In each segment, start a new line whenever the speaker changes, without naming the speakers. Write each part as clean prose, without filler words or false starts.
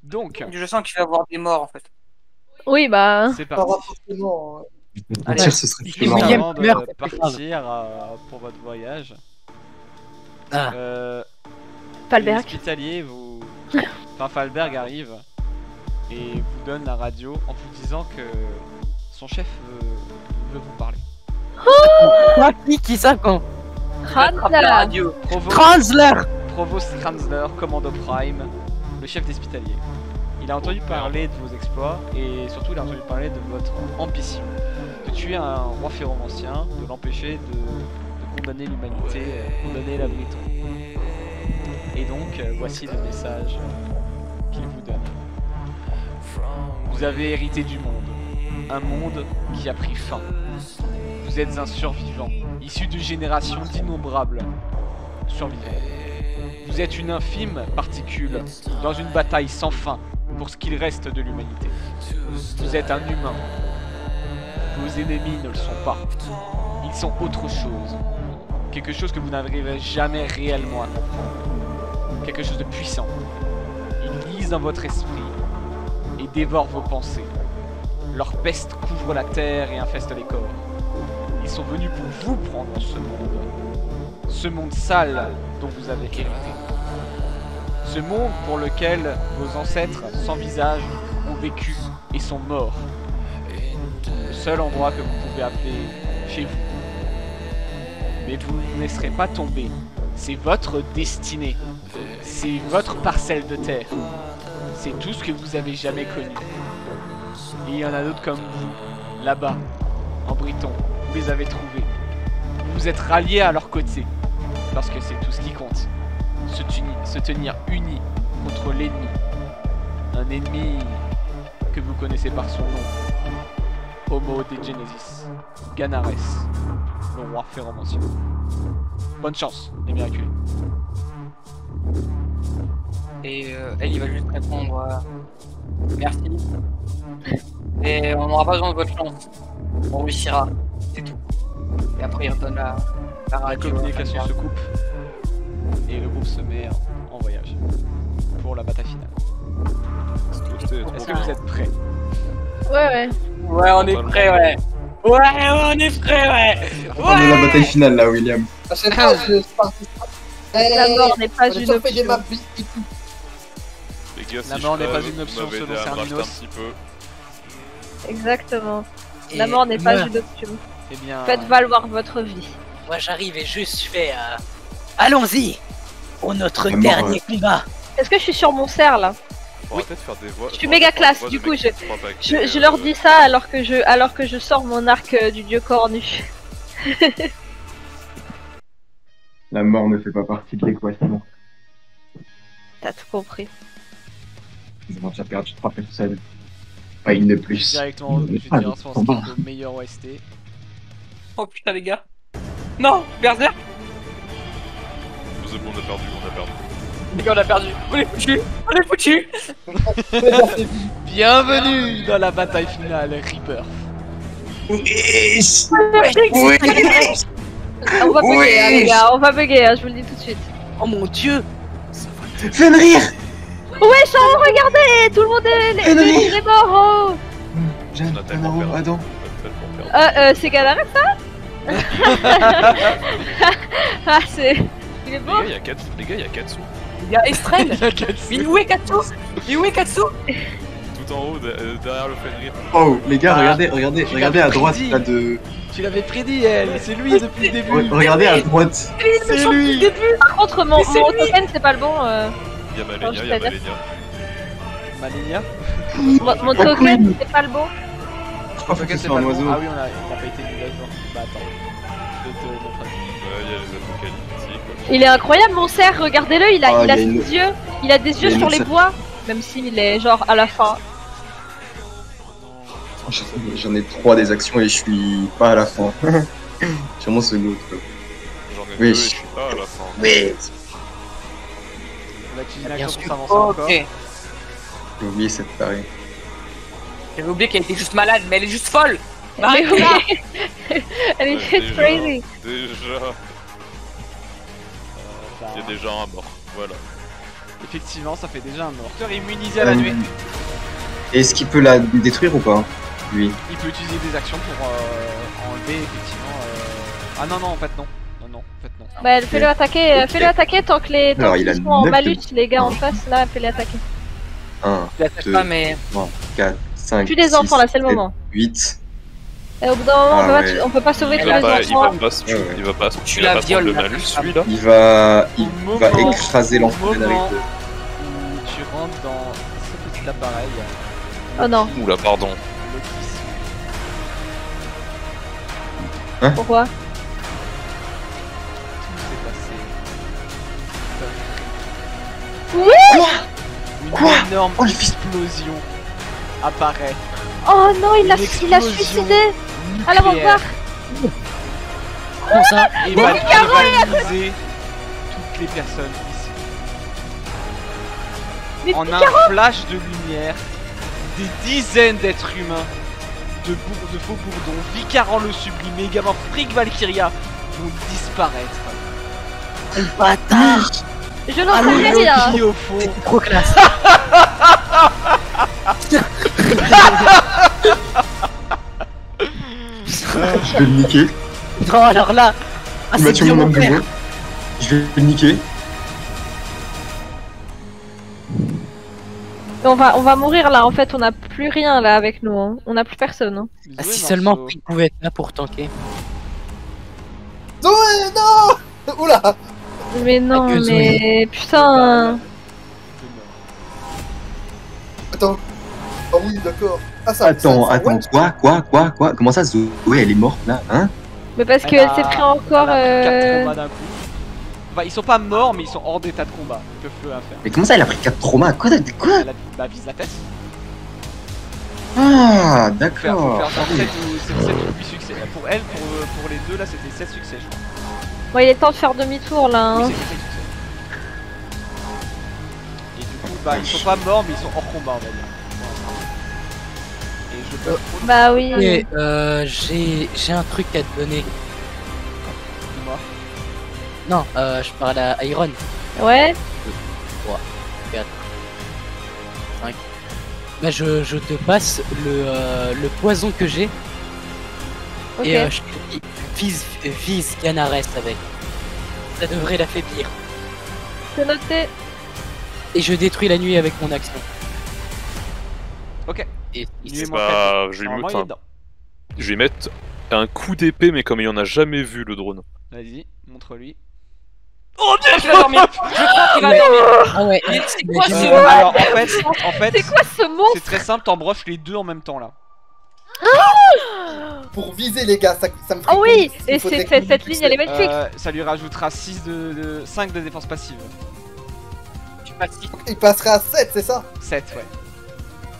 Donc,
Je sens qu'il va y avoir des morts en fait.
Oui, bah.
c'est
Pas
parti.
forcément.
Allez.
Dire, ce serait
Juste
plus marrant.
William
avant de
meurt, c'est plus grave.
partir pour votre voyage,
Ah.
Falberg.
l'hospitalier vous... Enfin, Falberg arrive et vous donne la radio en vous disant que son chef veut vous parler.
Quoi, qui ça quand
Attrape la
Kranzler.
radio.
Transler.
Provost Kranzler, commando Prime, le chef d'hospitalier. Il a entendu parler de vos exploits et surtout il a entendu parler de votre ambition. De tuer un roi ferromancien, de l'empêcher de condamner l'humanité, condamner la Briton. Et donc, voici le message qu'il vous donne. Vous avez hérité du monde. Un monde qui a pris fin. Vous êtes un survivant, issu d'une génération d'innombrables survivants. Vous êtes une infime particule dans une bataille sans fin pour ce qu'il reste de l'humanité. Vous êtes un humain. Vos ennemis ne le sont pas. Ils sont autre chose. Quelque chose que vous n'arriverez jamais réellement à comprendre. Quelque chose de puissant. Ils lisent dans votre esprit et dévorent vos pensées. Leur peste couvre la terre et infeste les corps. Ils sont venus pour vous prendre ce monde. Ce monde sale dont vous avez hérité. Ce monde pour lequel vos ancêtres sans visage ont vécu et sont morts. Le seul endroit que vous pouvez appeler chez vous. Mais vous ne laisserez pas tomber. C'est votre destinée. C'est votre parcelle de terre. C'est tout ce que vous avez jamais connu. Et il y en a d'autres comme vous, là-bas, en Briton. Vous les avez trouvés. Vous vous êtes ralliés à leur côté. Parce que c'est tout ce qui compte. Se tenir unis contre l'ennemi. Un ennemi que vous connaissez par son nom. Homo de Genesis. Ganares, le roi ferromancien. Bonne chance, les miraculés.
Et elle, il va juste répondre merci. Et on n'aura pas besoin de votre chance. On réussira, c'est tout. Et après, il redonne la
La
radio.
communication se coupe. Et le groupe se met en voyage. Pour la bataille finale. Est-ce que vous êtes prêts?
Ouais.
Ouais, on est prêts, ouais. Ouais, on est prêts, ouais.
On est la bataille finale là, William.
C'est pas,
La mort n'est pas
on a
une
toujours fait des
option.
maps et tout.
Les gars,
La
si
mort
je
n'est pas
crève,
une option
vous m'avez
selon
aidé à me
Cerninos.
rafter un petit peu.
Exactement.
Et
La mort n'est pas
moi-
une option.
Eh bien,
Faites valoir votre vie.
Moi j'arrive et juste fais allons-y pour notre
La mort,
dernier combat.
Est-ce que je suis sur mon cerf là?
On va peut-être faire des voix.
Je suis méga classe, du coup, je leur dis ça alors que je sors mon arc du dieu cornu.
La mort ne fait pas partie de l'équation.
T'as tout compris.
Nous avons déjà perdu 3 personnes. Pas une de plus.
directement, je vais
Ah,
dire
le combat.
le meilleur OST.
Oh putain, les gars. Non, Berserk.
C'est bon, on a perdu, on a perdu.
Les gars, on a perdu. On est foutus. On est foutus.
Bienvenue dans la bataille finale, Reaper.
On va bugger, hein, les gars, on va bugger, hein, je vous le dis tout de suite.
Oh mon dieu.
Fenrir.
Wesh, oh, regardez, tout le monde est mort. Oh.
Jeanne,
On a tellement perdu.
Adam.
On a tellement perdu.
C'est Galaret ça? Ah, c'est. Il est
Les
mort.
gars, il y a 4 Les gars, il y a Katsu.
Il y a Estrel. Mais où est Katsu? Mais où est Katsu?
Tout en haut, derrière le Fenrir.
Oh, les gars,
Ah,
regardez
tu
à
l'avais
droite,
prédit.
là de.
Tu l'avais prédit, elle, c'est lui depuis le début.
Regardez à droite.
C'est lui.
Par contre, mon
c'est lui.
token, c'est pas le bon.
Il y a
Oh,
Malenia,
je
il y a
t'adore.
Malenia.
Malenia.
Mon token, c'est pas le bon.
Je crois que
C'est
c'est
pas
un
le bon.
oiseau.
Ah oui, il a pas été mis à jour. Bah attends, je vais te montrer.
Ouais, il y a les apocalyptiques.
Il est incroyable, mon cerf, regardez-le, il a,
Ah,
il a
il y a une-
des yeux. Il a des yeux
il y a
sur
une
les
cerf.
bois. Même s'il est genre à la fin.
J'en ai 3 des actions et je suis pas à la fin. Je suis vraiment second.
J'en ai
Oui.
2 et je suis pas à la fin.
Oui.
On va utiliser
Bien
l'action
sûr.
pour s'avancer encore.
Ok.
J'ai oublié cette tarée.
J'avais oublié qu'elle était juste malade, mais elle est juste folle.
Mais
Arrête
oui.
là.
Elle est
Ouais,
juste crazy.
Déjà, il y a déjà un mort. Voilà.
Effectivement, ça fait déjà un mort. Immunisé à la nuée.
Est-ce qu'il peut la détruire ou pas, lui?
Il peut utiliser des actions pour enlever effectivement. Ah non, en fait non. Non, en fait non.
Bah fais-le attaquer tant que les
Alors,
tant
il
qu'ils
a
sont en
9
malus, les gars en face, là, fais-les attaquer.
1,
Je l'attaque
2,
pas, mais
3, 4, 5,
Tue les enfants, là, c'est le moment.
8.
Et au bout d'un moment,
Ah
on peut pas sauver
Il
tous
va
les
pas,
enfants.
il va pas
Tu
il va
la
pas prendre
violes,
le
là.
malus, celui-là.
Il va
Au moment-
écraser l'enfant avec
moment-
deux.
Où tu rentres dans ce petit appareil.
Oh non,
Oula, pardon.
pourquoi?
Oui.
Quoi
Une énorme
Oh, le fils-
explosion apparaît.
Oh non, il l'a
Une explosion
suicidé. Alors au revoir.
comment ça?
Et va terroriser toutes les personnes ici.
Mais
En un flash de lumière, des dizaines d'êtres humains, de faux bourdons, Vicaran le sublime, mais également Frick Valkyria vont disparaître.
Le bâtard!
Je n'en sais rien.
Loki au fond.
C'est trop classe!
Je vais le niquer.
Non, alors là! Ah,
Il m'a
c'est
tué
bien
mon
mon père!
bureau. Je vais le niquer.
On va mourir là, en fait, on a plus rien là avec nous. Hein. On a plus personne. Hein.
Ah, si seulement il pouvait être là pour tanker.
Zoé, non! Oula!
Mais non,
que
mais putain.
Attends. Ah oui, d'accord. Ah, ça,
Attends,
ça, ouais.
quoi? Comment ça, Zoé, elle est morte là, hein?
Mais parce
Elle
qu'elle
a-
s'est pris encore.
elle a pris 4 traumas d'un coup. Enfin, ils sont pas morts, mais ils sont hors d'état de combat. Ils peuvent plus rien faire.
Mais comment ça, elle a pris 4 traumas? Quoi?
Bah, vise la tête.
Ah,
Faut
d'accord.
faire genre 7 ou 8 succès. Pour elle, pour les deux, là, c'était 7 succès, je crois.
Bon, il est temps de faire demi-tour là.
Oui,
Hein.
c'est 7 succès. Et du coup, bah, ils sont pas morts, mais ils sont hors combat, on va dire. Et je peux
Bah oui.
Et j'ai un truc à te donner.
dis-moi.
Non, je parle à Iron.
Ouais.
3, 4, 5. Bah je te passe le poison que j'ai.
Ok.
Et je te dis, vise Canares avec. Ça devrait l'affaiblir.
C'est noté.
Et je détruis la nuit avec mon action.
Ok.
Et
Il est
Bah, je vais
Normalement,
lui
il est
mettre
dedans.
je vais mettre un coup d'épée, mais comme il en a jamais vu le drone.
Vas-y, montre-lui.
Oh Dieu, je vais dormir. Je crois qu'il va dormir. Ah ouais. C'est quoi ce
Alors, en fait,
C'est quoi ce monstre?
c'est très simple, t'embroches les deux en même temps là.
Pour viser, les gars, ça me ferait
Oh oui.
combien? Il
Et
faudrait
cette
que-
ligne, elle est magnifique.
Ça lui rajoutera 5 de défense passive.
Tu passes ici.
Il passerait à 7, c'est ça?
7, ouais.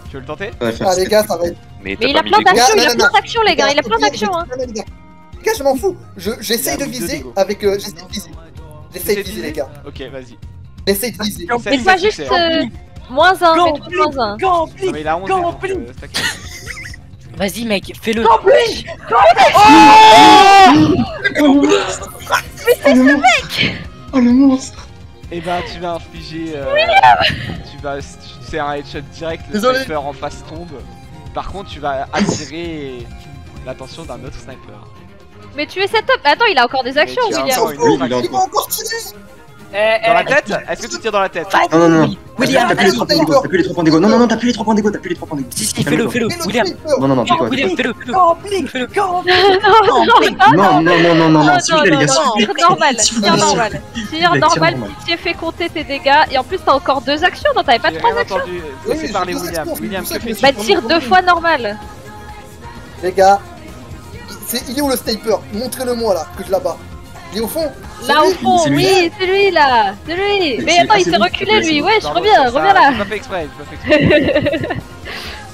Tu veux le tenter?
Ça va faire
Ah, les
sept.
gars, ça va être.
Mais
Mais
t'as
il a
pas mis
plein
les
d'actions,
gars,
il a
non,
plein
non,
d'actions, les gars. Il a plein d'actions. Hein.
Les gars, je m'en fous. J'essaye
Il a
de
mis deux
viser
dégâts.
avec. J'essaye de viser. J'essaye de viser, les gars.
Ok, vas-y.
J'essaye de viser.
Sept
Fais pas juste
succès.
moins 1, mets tout moins 1.
Non, mais il a 11 donc, t'inquiète.
Vas-y mec, fais-le.
Oh le monstre!
Et ben, tu vas infliger. C'est un headshot direct, le
Désolé.
sniper en face tombe. Par contre, tu vas attirer l'attention d'un autre sniper.
Mais tu es setup. Attends, il a encore des actions,
tu as
William.
encore une
Oui,
autre
il a
action.
Il va encore tirer.
Dans la tête? Est-ce que tu tires dans la tête?
Non, non, non.
William,
T'as plus les 3 points d'ego, t'as plus les 3 points d'ego. Non, t'as plus les 3 points d'ego, t'as plus les 3 points d'ego.
Si, fais-le, fais-le.
Mais le
William.
sniper.
Non, tais-toi.
William, fais-le. Fais-le.
Non, s'il vous plaît, les gars, s'il vous plaît.
Tire normal,
S'il vous
tire
plaît,
normal. Tire
Tire
normal,
normal.
tu fait compter tes dégâts. Et en plus, t'as encore 2 actions, non? T'avais pas
J'ai
3
rien
actions?
entendu.
Oui,
Laissez
j'ai
parler
deux
William.
actions,
William,
c'est
que
pour ça
fais-tu?
Bah, tire 2 fois normal.
Les gars, il est où le sniper? Montrez-le-moi là, que je l'abats. Il est au fond?
Là au
lui
fond,
c'est lui.
oui, c'est lui là. C'est lui. Mais attends, il s'est reculé lui. Ouais, je
Pardon,
reviens,
ça-
reviens là.
J'ai pas fait exprès, j'ai pas fait exprès.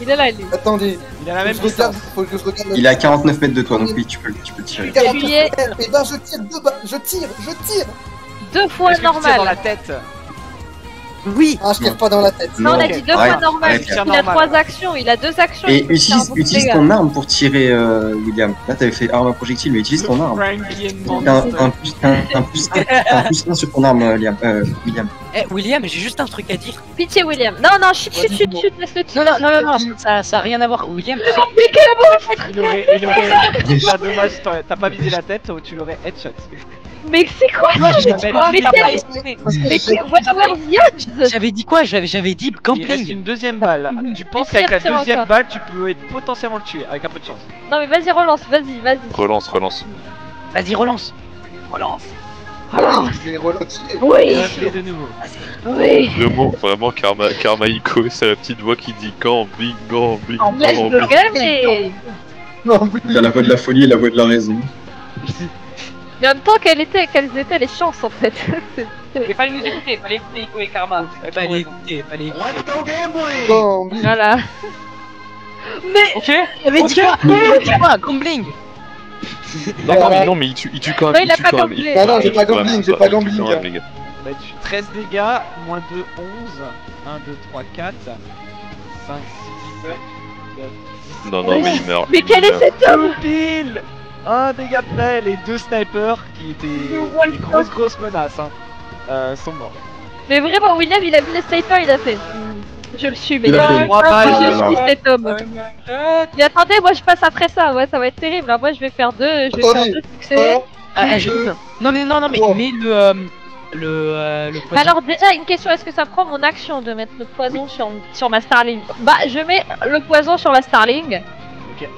Il est là, lui.
Attendez,
Il a la même
faut que je regarde,
distance.
faut que je regarde.
Il est à 49 mètres de toi, donc oui, tu peux tirer.
Appuyez.
Et ben je tire deux balles, je tire.
2 fois
Est-ce que tu tires dans
normal.
la tête?
Oui.
Ah, je tire pas dans la tête.
Non, on a
Non.
dit 2
Arrête,
fois normal.
arrête,
Il a
normal.
3 actions, il a 2 actions.
Et
il peut faire beaucoup de
utilise
dégâts.
ton arme pour tirer, William. Là, t'avais fait arme à projectile, mais utilise ton arme. T'as un plus 1 sur ton arme, William.
Eh, William, j'ai juste un truc à dire.
Pitié, William. Non, non, chut, chut, chut, chut, laisse-le tirer.
Non, ça a rien à voir. William,
Il aurait. Ah, dommage, t'as pas visé la tête, tu l'aurais headshot.
Mais c'est quoi ça? Mais
j'avais dit quoi? J'avais dit
Il reste
gambling.
une deuxième balle. Tu penses
Mais
qu'avec la
tire
deuxième
encore.
balle, tu peux potentiellement le tuer avec un peu de chance.
Non, mais vas-y, relance, vas-y, vas-y.
Relance.
Vas-y, relance.
Je vais relancer.
Oui,
Refais de nouveau.
oui.
Le mot, vraiment, Carmaïko, c'est la petite voix qui dit gambling.
Laisse le gamer.
Non, oui.
Il y a la voix de la folie et la voix de la raison.
Mais en même temps, quelles étaient les chances en fait?
Il fallait nous écouter, fallait écouter Ico et Karma.
Fallait écouter.
Bon, oui.
Voilà. Mais
Ok.
J'avais dit quoi? Gambling.
Non, mais il tue quand même.
Non, il a pas
quand même.
gamblé.
Non, non, j'ai pas gambling,
Ouais,
j'ai pas gambling.
quand même, les gars.
Bah, 13 dégâts, moins 2, 11. 1, 2, 3, 4. 5, 6, 7.
Non, mais il meurt.
Mais quel est cet homme?
Pile. Un dégât près, les 2 snipers qui étaient des grosses menaces sont morts.
Mais vraiment, William, il a vu le sniper, il a fait. Je le suis, mais
Il a fait.
3 balles.
je suis cet homme. Mais attendez, moi je passe après ça, ouais, ça va être terrible. Alors, moi je vais faire 2 succès.
Non, mais
Oh.
mais le poison.
Alors déjà une question, est-ce que ça prend mon action de mettre le poison sur ma Starling? Bah je mets le poison sur la Starling.
Ok.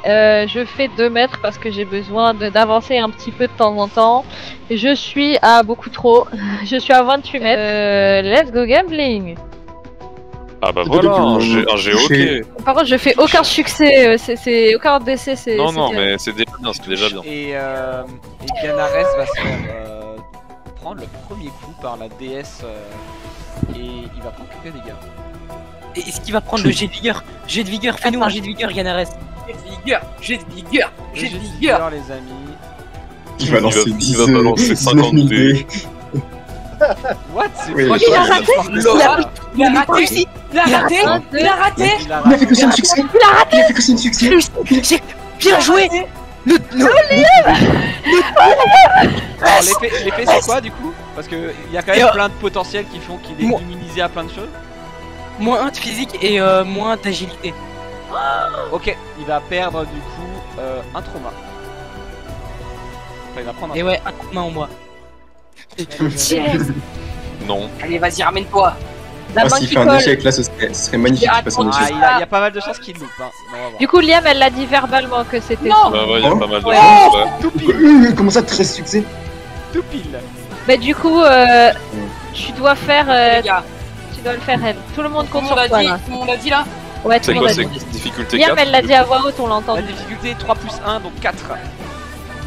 Je fais 2 mètres parce que j'ai besoin d'avancer un petit peu de temps en temps. Je suis à beaucoup trop. Je suis à 28 mètres. Let's go gambling.
Ah bah voilà, un G ok.
Par contre je fais aucun succès, c'est aucun décès.
Non, mais c'est déjà bien.
Et Ganares va se faire prendre le premier coup par la déesse et il va prendre quelques dégâts.
Et est-ce qu'il va prendre le jet de vigueur? Jet de vigueur, fais-nous un jet de vigueur, Ganares.
J'ai de vigueur,
Le jet de vigueur, les amis.
Il va lancer
il va balancer 50 dés.
What? C'est
Oui,
quoi
il a
ça?
Il a raté. Il a raté. Il a raté.
Il a
Il a fait que 5
raté.
succès. Il a fait que 5 succès.
Bien joué.
Alors l'effet c'est quoi du coup? Parce que il y a quand même plein de potentiels qui font qu'il est
Moi-
immunisé à plein de choses.
Moins 1 de physique et moins d'agilité.
Ok, il va perdre du coup un trauma. Enfin, il va prendre un
Et ouais, un coup de main en moi.
Non.
Allez, vas-y, ramène-toi.
La main
S'il
qui
fait un
colle.
échec là, ce serait magnifique qu'il fasse un
Ah,
échec.
il y a pas mal de chances qu'il loupe. Hein. On va voir.
Du coup Liam elle l'a dit verbalement que c'était
Non.
ça.
Bah ouais, il y a pas mal de
Ouais.
choses, ouais.
Tout pile,
Comment ça, 13 succès?
tout pile.
Mais du coup tu dois faire
Les gars,
tu dois le faire elle. Tout le monde
tout le
compte
monde
sur
a
toi
dit,
là.
tout le monde a dit là.
Ouais, tout
C'est
le monde
quoi,
a
c'est
dit.
difficulté
Liam
4?
elle l'a dit à voix haute, on l'a
La
entendu.
difficulté est 3 plus 1, donc 4.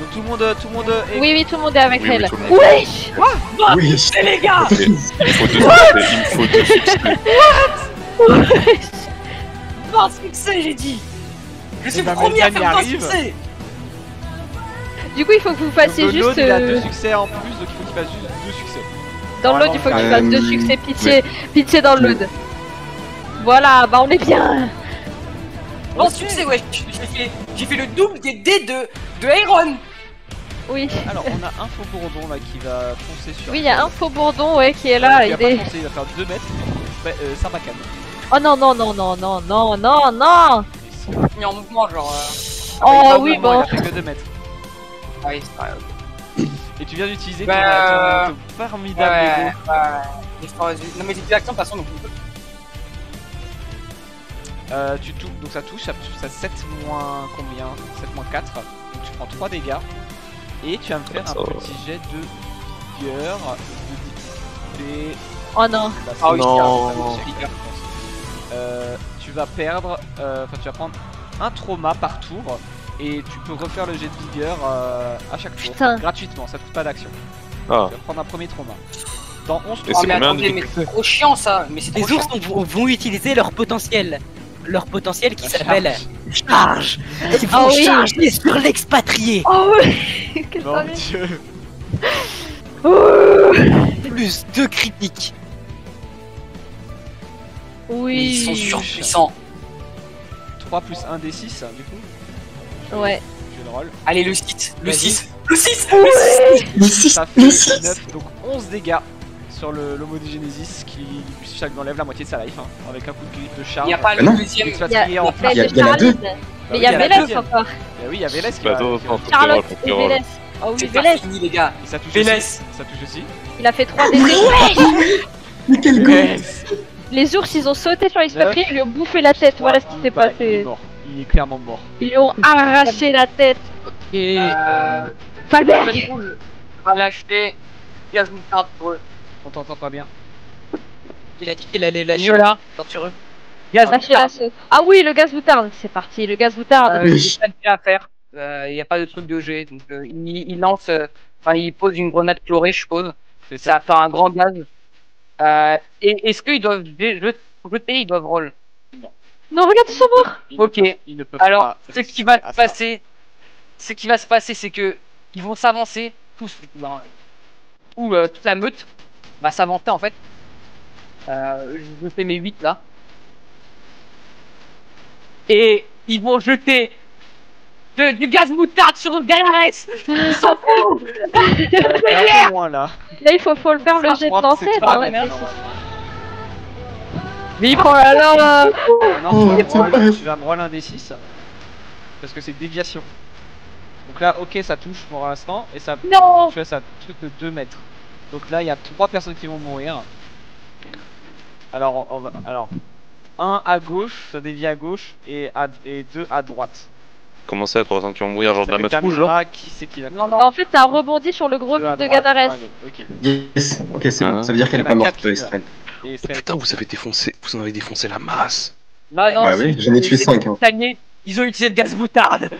Donc tout le monde est...
Oui, tout le monde est avec
Oui, oui,
elle.
tout le monde.
Wesh.
Oui.
C'est les gars.
Il me faut 2 succès, il me faut 2 succès.
Pas un succès, j'ai dit. Je suis
bah,
le premier à
Meltan y
faire un
arrive.
succès.
Du coup il faut que vous fassiez
Donc, le
juste
Lord, il a 2 succès en plus, donc il faut qu'il fasse juste 2 succès.
dans le load il faut que tu fasses 2 succès, pitié, pitié dans le
ouais.
load. Voilà, bah on est bien.
Bon succès, ouais. J'ai fait le double des dés de Iron.
Oui.
Alors on a un faux bourdon là qui va foncer sur...
Oui, il y a un faux bourdon ouais qui est là,
il
il
va pas
est.
foncer, il va faire 2 mètres. Sarbacane.
Oh non non non non non non non non.
Mis en mouvement, genre.
Oh oui bon.
Il a fait que 2 mètres.
Ah oui, c'est pas grave.
Et tu viens d'utiliser
Bah,
ton formidable Lego.
Non mais j'ai plus d'action de toute façon donc.
Tu touches, donc ça touche, ça 7 moins combien? 7 moins 4. Donc tu prends 3 dégâts. Et tu vas me faire un petit jet de vigueur, de difficulté.
Oh non.
Bah,
Ah oui,
Non.
c'est vigueur.
Tu vas perdre, enfin tu vas prendre un trauma par tour. Et tu peux refaire le jet de vigueur à chaque tour.
Putain.
Gratuitement, ça coûte pas d'action.
Ah.
Tu vas prendre un premier trauma. Dans 11
Et
tours.
c'est
mais
combien de
attendez, mais c'est trop chiant ça. Mais c'est trop
Les ours
chiant.
vont utiliser leur potentiel. Leur potentiel qui
La
s'appelle charge. Ils vont
Ah oui.
charger sur l'expatrié.
Oh oui. Quel
Mon
sérieux.
dieu.
Oh.
Plus 2 critiques.
Oui.
Ils sont surpuissants.
3 plus 1 des 6 du coup.
Ouais.
Je le roll.
Allez, le 6. Le
Vas-y.
6. Le 6.
Le 6,
Ça fait
le 6.
9, donc 11 dégâts sur l'Homo de Genesis qui chaque enlève la moitié de sa life hein, avec un coup de griffe de
Il
charge.
n'y a pas
Bah
le
non.
deuxième.
Il y a,
Expatrié en plus.
Il y a la deux.
Charline. Mais il y a
oui, il y a la
Vélez
deuxième.
encore.
Bah oui, il y a Vélez qui
Bah,
va.
non,
qui va-
non, faut
Charlotte
qu'il
et
roll.
Vélez. Oh oui,
C'est
Vélez.
pas fini, les gars.
Et ça touche
Vélez.
aussi. Ça touche aussi.
Il a fait 3 dégâts.
Mais quel go.
Yes.
Les ours, ils ont sauté sur l'expatrié, ils lui ont bouffé la tête. Voilà ce qui s'est
Bah, il est
passé.
mort. Il est clairement mort.
Ils lui ont arraché la tête.
Et
Falberg.
On va lâcher. Gaz moutarde pour eux.
on t'entend pas bien.
Il a dit qu'il allait lâcher.
Yola.
Tortureux.
Gaz
Lâchez la sauce. Ah oui, le gaz moutarde. C'est parti, le gaz moutarde.
Il n'y a pas de jet à faire. Il n'y a pas de truc de jet. Donc, il lance. Enfin, il pose une grenade chlorée, je suppose.
C'est
Ça va faire un grand gaz. Et est-ce qu'ils doivent. Ils doivent roll.
Non, regarde, ils sont morts.
Ok.
Ils ne peuvent
Alors,
pas.
ce qui va
Ah,
se
ça.
passer. Ce qui va se passer, c'est que. Ils vont s'avancer. Tous. Ou toute la meute va s'avancer en fait. Je fais mes 8 là. Et ils vont jeter du gaz moutarde sur Ganares. Ils s'en foutent.
Un peu moins là.
Là, il faut le faire le
Ça,
jet
je crois
de
que
lancer.
c'est
Bah
pas
ouais,
bien.
Mais il
Oh
prend
là là.
Non,
Oh,
tu vas me roll un des 6 parce que c'est déviation. Donc là, ok, ça touche pour l'instant et ça.
Non.
Tu vois, ça truc de 2 mètres. Donc là, il y a 3 personnes qui vont mourir. Alors, on va. Alors, 1 à gauche, ça dévie à gauche et 2 à droite.
Comment ça, 300 qui vont mourir, genre de la meute rouge là
Tamara, qui c'est qui va.
Non, non.
En fait, ça a rebondi sur le gros
Deux à
vide de
droite,
Gadares.
ok.
Yes. Ok, c'est bon.
Ah.
Ça veut dire qu'elle est
Il y en
pas
a
morte,
quatre.
Estren.
Et
Oh
c'est-
putain, vous en avez défoncé la masse.
Non, non,
Ouais, oui, j'en ai tué 5. Hein.
Ils ont utilisé le gaz moutarde.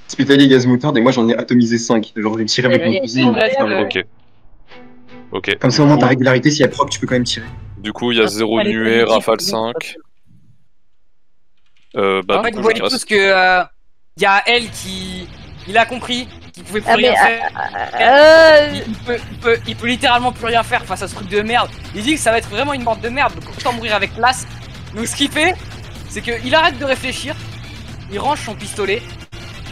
Hospitalier gaz moutarde et moi j'en ai atomisé 5. Genre j'ai tiré avec mon fusil.
Ouais.
Ok.
Comme ça au moins ta régularité, si elle proc, tu peux quand même tirer.
Du coup, il y a 0
Allez,
nuée,
allez,
rafale
allez.
5. Bah,
En fait,
du
vous
coup,
voyez
je reste-
tous que il y a elle qui, il a compris qu'il pouvait plus
Ah, mais,
rien faire. Il peut littéralement plus rien faire face à ce truc de merde. Il dit que ça va être vraiment une mort de merde, donc autant mourir avec classe. Donc ce qu'il fait, c'est qu'il arrête de réfléchir, il range son pistolet,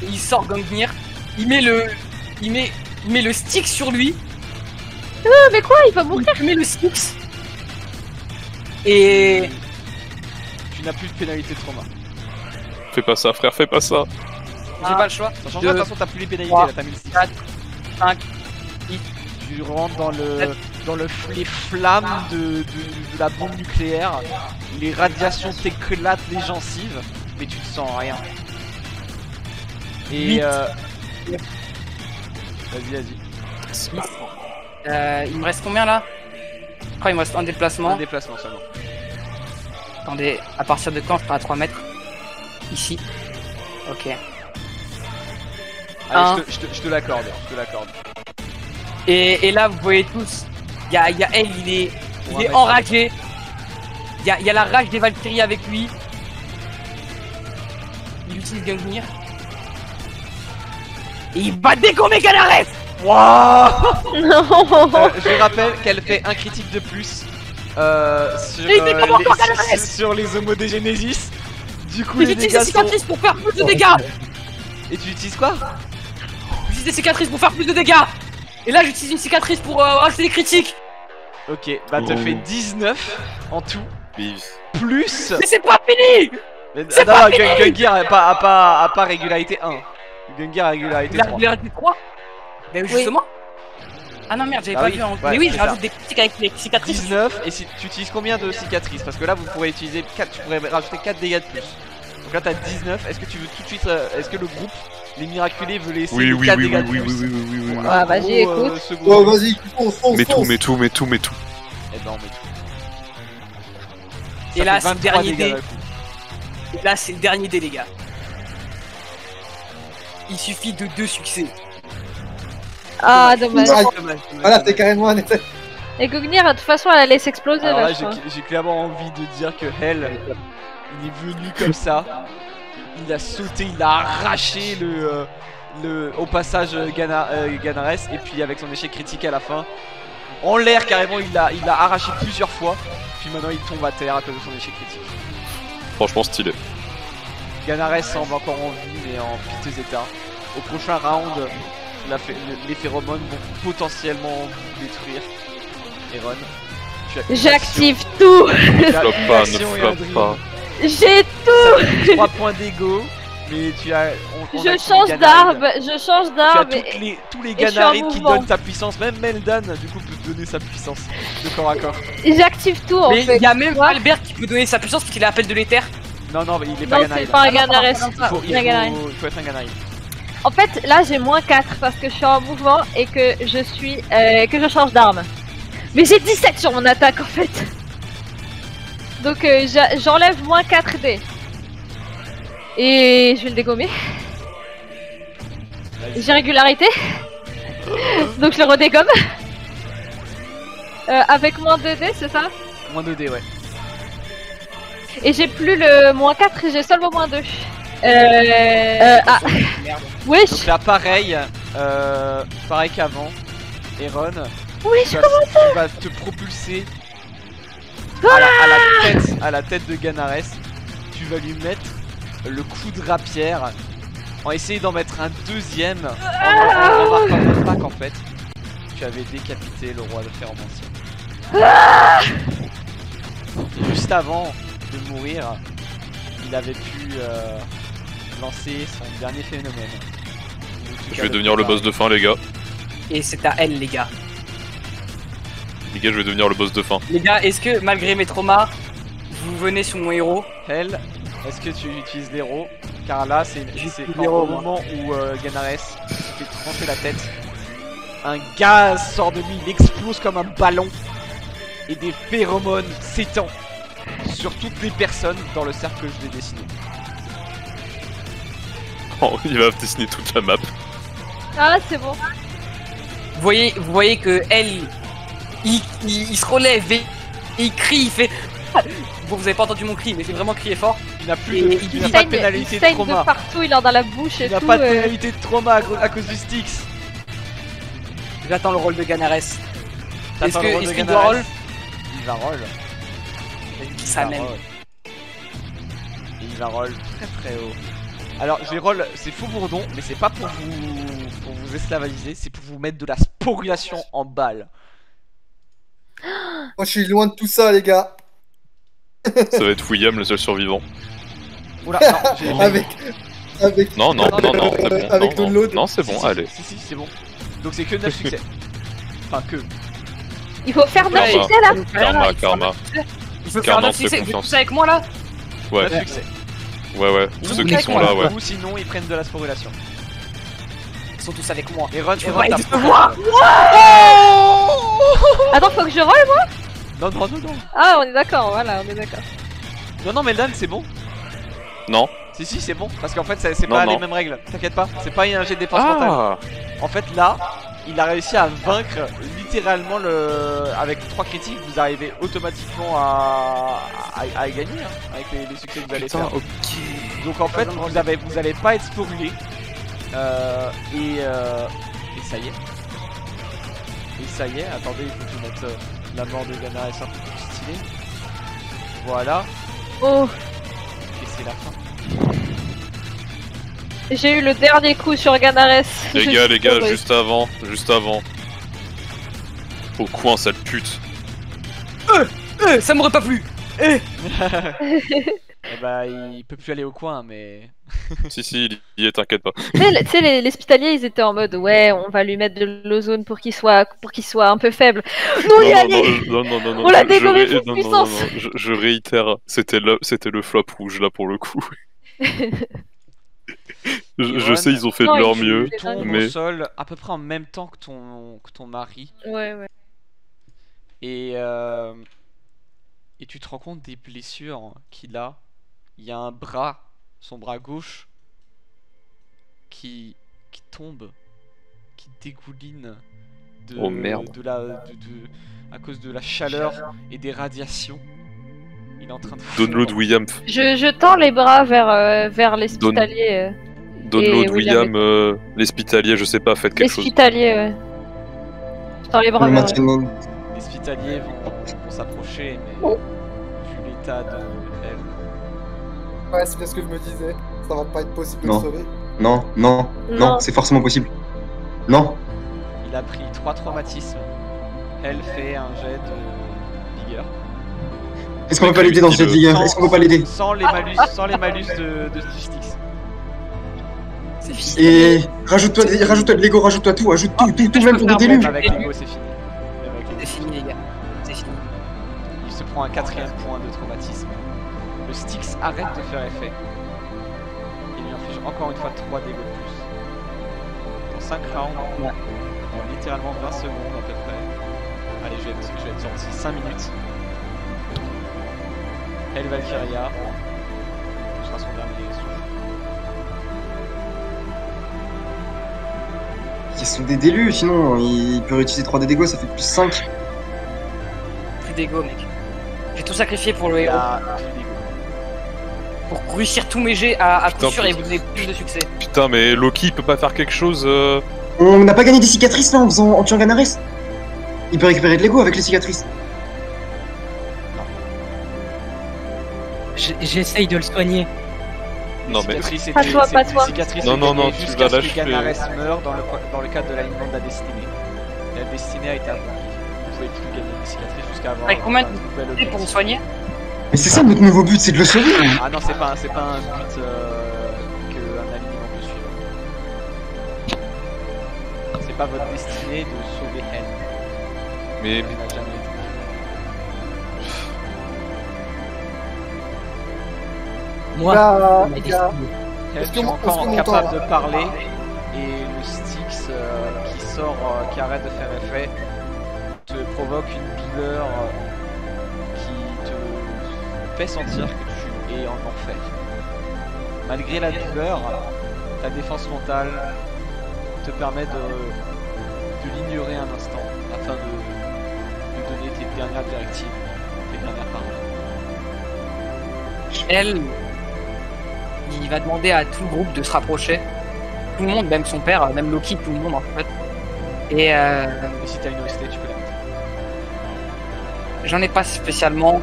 et il sort Gangnir, il met le stick sur lui,
Mais quoi, il va mourir.
il met le stick et
Tu n'as plus de pénalité de trauma.
Fais pas ça, frère, fais pas ça.
j'ai pas le choix.
Ça change
Deux,
pas, de toute façon, t'as plus les pénalités,
3,
là, t'as mis le 6.
4, 5.
Tu rentres dans les flammes de la bombe nucléaire, les radiations t'éclatent les gencives, mais tu ne sens rien. Et
Huit.
vas-y.
Il me reste combien là? Je crois qu'il me reste un déplacement.
Un déplacement seulement.
Attendez, à partir de quand je serai à 3 mètres? Ici. Ok.
Allez, je te l'accorde,
Et là, vous voyez tous, il y a elle, il est enragé. Il y a la rage des Valkyries avec lui. Il utilise Gungnir. Et il va dégommer Ganares.
Non.
Je rappelle qu'elle fait un critique de plus sur,
Mais il fait comment encore Ganares
sur les Homo de Genesis. Du coup,
Mais
les
j'utilise
dégâts
des
sont...
cicatrices pour faire plus de dégâts.
Et tu utilises quoi?
J'utilise des cicatrices pour faire plus de dégâts. Et là, j'utilise une cicatrice pour rajouter des critiques.
Ok, bah te fait 19 en tout.
Vive.
Plus...
Mais c'est pas fini. C'est
non,
pas
Gungnir a pas régularité 1. Gungnir a régularité
Il a
3.
régularité 3. Mais justement. Ah non, merde, j'avais
Ah
pas
oui,
vu.
ouais,
Mais oui,
c'est
je
ça.
rajoute des critiques avec les cicatrices.
19, et si tu utilises combien de cicatrices? Parce que là vous pourrez utiliser 4, tu pourrais rajouter 4 dégâts de plus. Donc là t'as 19, est-ce que tu veux tout de suite, est-ce que le groupe, les miraculés, veut laisser
Oui,
les
oui,
4
oui,
dégâts
oui,
de
oui,
plus
oui, oui, oui, oui.
Ah, vas-y, écoute.
second.
Oh, vas-y, fonce.
Mets tout.
Eh ben on met tout.
Et
Ça
là,
fait
c'est le
23
dernier
dégâts
dé.
d'un coup.
Et là, c'est le dernier dé, les gars. Il suffit de 2 succès.
Ah, dommage.
Voilà, t'es carrément un effet.
Et Gungnir, de toute façon, elle allait s'exploser
Alors
là,
là
je crois.
j'ai clairement envie de dire que Hell, il est venu comme ça. Il a sauté, il a arraché au passage Ganares, et puis avec son échec critique à la fin, en l'air carrément, il l'a arraché plusieurs fois. Puis maintenant il tombe à terre à cause de son échec critique.
Franchement stylé.
Ganares semble encore en vie mais en piteux état. Au prochain round, les phéromones vont potentiellement vous détruire. Eron, tu as
J'active tout.
Ne flop pas, ne
Action et
flop
Adrien.
pas.
J'ai tout.
3 points d'ego, mais tu as. On
Je
a
change d'arme. Je change
Tu as
d'arme.
tous les
et je suis en
Ganarites qui
mouvement.
donnent ta puissance, même Meldan du coup peut te donner sa puissance de corps à corps.
J'active tout en
Mais
fait.
il y a même
Quoi
Albert qui peut donner sa puissance parce qu'il a appel de l'éther.
Non, non, mais il est pas
Non,
Ganarite.
c'est pas un
Ah non,
Ganares.
Il faut être un Ganarite.
En fait, là j'ai moins 4 parce que je suis en mouvement et que je suis que je change d'arme. Mais j'ai 17 sur mon attaque en fait. Donc j'enlève moins 4 dés. Et je vais le dégommer. J'ai régularité. Donc je le redégomme. Avec moins 2 dés, c'est ça?
Moins 2D, ouais.
Et j'ai plus le moins 4, j'ai seulement moins 2. Ah. Wesh.
Donc là, pareil qu'avant, Eron,
Oui,
tu
je
vas te propulser à la tête de Ganares. Tu vas lui mettre le coup de rapière en essayant d'en mettre un deuxième en remarquant même pas qu'en fait tu avais décapité le roi de Ferromancien. Et juste avant de mourir, il avait pu lancer son dernier phénomène.
Je vais devenir le boss de fin les gars.
Et c'est à elle, les gars.
Les gars, je vais devenir le boss de fin.
Les gars, est-ce que malgré mes traumas, vous venez sur mon héros?
Elle, est-ce que tu utilises l'héros? Car là, c'est quand
l'héros,
au
moi.
moment où Ganares fait trancher la tête, un gaz sort de lui, il explose comme un ballon et des phéromones s'étendent sur toutes les personnes dans le cercle que je vais dessiner.
Oh, il va dessiner toute la map.
Ah, c'est bon.
Vous voyez que elle, il se relève et il crie, il fait. Bon, vous avez pas entendu mon cri, mais il fait vraiment crier fort.
Tu n'as plus
Et
de,
il
tu n'as pas de
Il
pénalité de
saigne
trauma.
de partout, il en a dans la bouche et
Tu n'as
tout.
pas de pénalité de trauma à cause du Styx.
J'attends le rôle de Ganares.
T'attends le rôle de
est-ce qu'il
Ganares.
doit roll?
Il va roll.
Ça
va
mène.
roll. Et il va roll très très haut. Alors je vais roll, c'est faux bourdon, mais c'est pas pour vous esclavagiser, c'est pour vous mettre de la sporulation en balle.
Moi, je suis loin de tout ça, les gars.
Ça va être William le seul survivant.
Oula, non, j'ai...
Avec.
Non, non, non, non, c'est bon.
Avec
non,
download.
non, c'est bon,
Si,
allez.
Si, c'est bon. Donc c'est que 9 succès. Enfin que.
Il faut faire 9
Karma.
succès là.
Karma, karma.
Il faut faire
Karma,
9
fais
succès. Vous
confiance.
êtes tous avec moi là?
Ouais,
9 succès.
ouais, tous ceux qui sont là, ouais.
Ou sinon ils prennent de la sporulation.
Ils sont tous avec moi.
Et Ron, tu
Et
vois
ouais,
ta
ils te voient.
Attends, faut que je roll moi.
Non, non, non, non.
Ah, on est d'accord, voilà, on est d'accord.
Non, non, Meldan, c'est bon.
Non.
Si, si, c'est bon. Parce qu'en fait, c'est
Non,
pas
non.
les mêmes règles. T'inquiète pas. C'est pas un jet de défense mentale.
Ah,
En fait, là, il a réussi à vaincre littéralement le. Avec 3 critiques, vous arrivez automatiquement à gagner hein, avec les succès que vous allez
putain,
faire.
ok.
Donc en fait, vous allez pas être sporulé. Et ça y est. Et ça y est, attendez, il faut que je mette la mort de Ganares un peu plus stylée. Voilà,
Oh,
et c'est la fin.
j'ai eu le dernier coup sur Ganares.
Les gars, juste avant. Au coin, sale pute.
Ça m'aurait pas plu.
Et bah, il peut plus aller au coin, mais.
Si, il y est, t'inquiète pas.
Tu sais, les hospitaliers, ils étaient en mode ouais, on va lui mettre de l'ozone pour qu'il soit un peu faible. Non, il y allait.
non,
On l'a dégommé toute
non,
puissance.
je réitère, c'était le flop rouge là pour le coup. je sais, ils ont fait
Non,
de leur
il-
mieux.
Tu tombes
mais-
au sol à peu près en même temps que ton mari.
Ouais, ouais.
Et tu te rends compte des blessures qu'il a. Il y a un bras, son bras gauche, qui tombe, qui dégouline de,
Oh, merde.
à cause de la chaleur et des radiations. Il est en train de
Download
fondre.
William.
Je tends les bras vers l'hospitalier.
Download
Et
William, l'hospitalier, je sais pas, faites quelque chose.
L'hospitalier, ouais. Je tends les bras
Le
vers
maintien
eux.
de-
Les hospitaliers vont s'approcher, mais vu l'état de elle,
Ouais, c'est bien ce que je me disais. Ça va pas être possible de
Non.
le sauver.
Non, non, non,
Non.
c'est forcément possible. Non.
il a pris 3 traumatismes. Elle fait un jet de vigueur.
Est-ce qu'on peut pas l'aider dans cette ligue? Est-ce qu'on peut pas l'aider?
Sans les malus de Styx.
C'est fini.
Et rajoute-toi de l'ego, rajoute-toi tout, ajoute tout, même pour des déluges.
Avec Lego, c'est fini. Même avec Lego.
C'est fini, les gars. C'est fini.
Il se prend un 4ème point de traumatisme. Le Styx arrête de faire effet. Il lui inflige encore une fois 3 dégâts de plus. Dans 5 rounds,
Ouais.
dans littéralement 20 secondes à peu près. Allez, je vais être sorti 5 minutes. Elle Valkyria. Ce sera son dernier souffle.
Ils sont des déluges, sinon il peut réutiliser 3 dégâts, ça fait plus 5.
Plus d'ego, mec. J'ai tout sacrifié pour le
Il
héros.
a plus d'ego.
Pour réussir tous mes jets à coup
Putain,
sûr et
putain.
vous donner plus de succès.
Putain, mais Loki il peut pas faire quelque chose.
On n'a pas gagné des cicatrices là en tuant Ganares. Il peut récupérer de l'ego avec les cicatrices.
J'essaye de le soigner.
Non, mais.
Cicatrices
Pas
étaient-
toi, pas
ces
toi.
cicatrices
Non, non,
étaient
non,
jusqu'à
tu vas
ce que
l'achever.
Ganares meure dans le cadre de l'alignement de la destinée. La destinée a été accomplie. Vous pouvez plus gagner des cicatrices jusqu'à avoir
Avec combien de
un nouvel
pour
objectif.
vous soigner?
Mais c'est ça notre nouveau but, c'est de le sauver.
Ah non, c'est pas un but qu'un alignement peut suivre. C'est pas votre destinée de sauver elle.
Mais.
Elle n'a jamais été.
Moi,
Bah,
ma
les gars,
destinée.
Elle
Est-ce que
est
mon-
encore
est-ce que mon
capable
temps,
de
là
parler et le Styx qui sort, qui arrête de faire effet, te provoque une douleur qui te fait sentir que tu es en enfer. Malgré la douleur, ta défense mentale te permet de l'ignorer un instant afin de donner tes dernières directives, tes dernières paroles.
Elle, il va demander à tout le groupe de se rapprocher. Tout le monde, même son père, même Loki, tout le monde en fait. Et
Et si t'as une OST, tu peux la mettre.
j'en ai pas spécialement.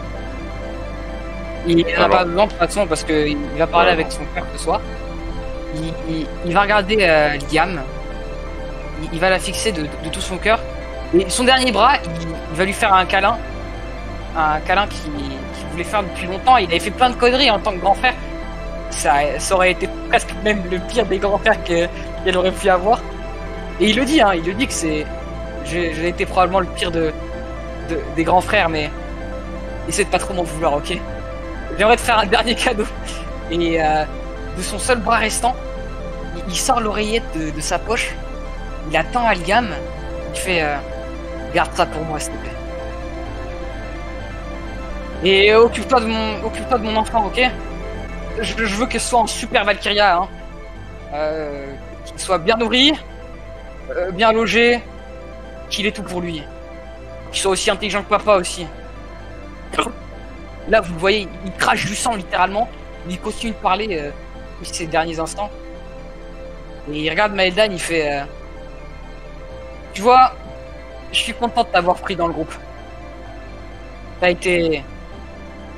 Il n'en a
Alors.
pas besoin de toute façon parce qu'il va parler avec son père ce soir. Il va regarder Liam. Il va la fixer de tout son cœur. Et son dernier bras, il va lui faire un câlin. Un câlin qu'il voulait faire depuis longtemps. Il avait fait plein de conneries en tant que grand frère. Ça aurait été presque même le pire des grands frères qu'elle aurait pu avoir. Et il le dit, hein, il le dit que c'est. J'ai été probablement le pire des grands frères, mais essaie de pas trop m'en vouloir, ok? J'aimerais te faire un dernier cadeau. Et de son seul bras restant, il sort l'oreillette de sa poche. Il attend à Liam. Il fait garde ça pour moi, s'il te plaît. Et occupe-toi de mon enfant, ok? Je veux qu'elle soit en super Valkyria, hein. Qu'il soit bien nourri, bien logé, qu'il ait tout pour lui. Qu'il soit aussi intelligent que papa aussi. Là, vous le voyez, il crache du sang littéralement. Il continue de parler ces derniers instants. Et il regarde Maeldan, il fait tu vois, je suis content de t'avoir pris dans le groupe. T'as été